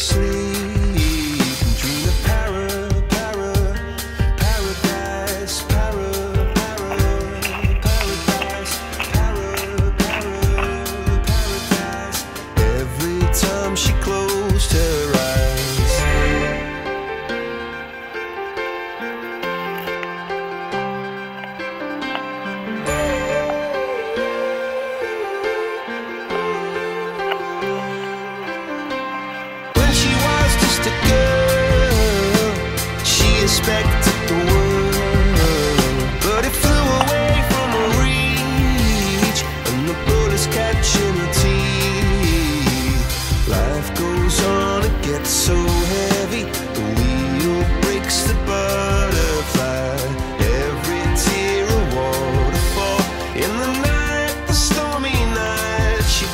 sleep and dream of paradise, paradise. Every time she closed her eyes. When she was just a girl, she expected the world, but it flew away from her reach, and the bullets catching her teeth. Life goes on, it gets so heavy, the wheel breaks the butterfly. Every tear a waterfall. In the night, the stormy night, she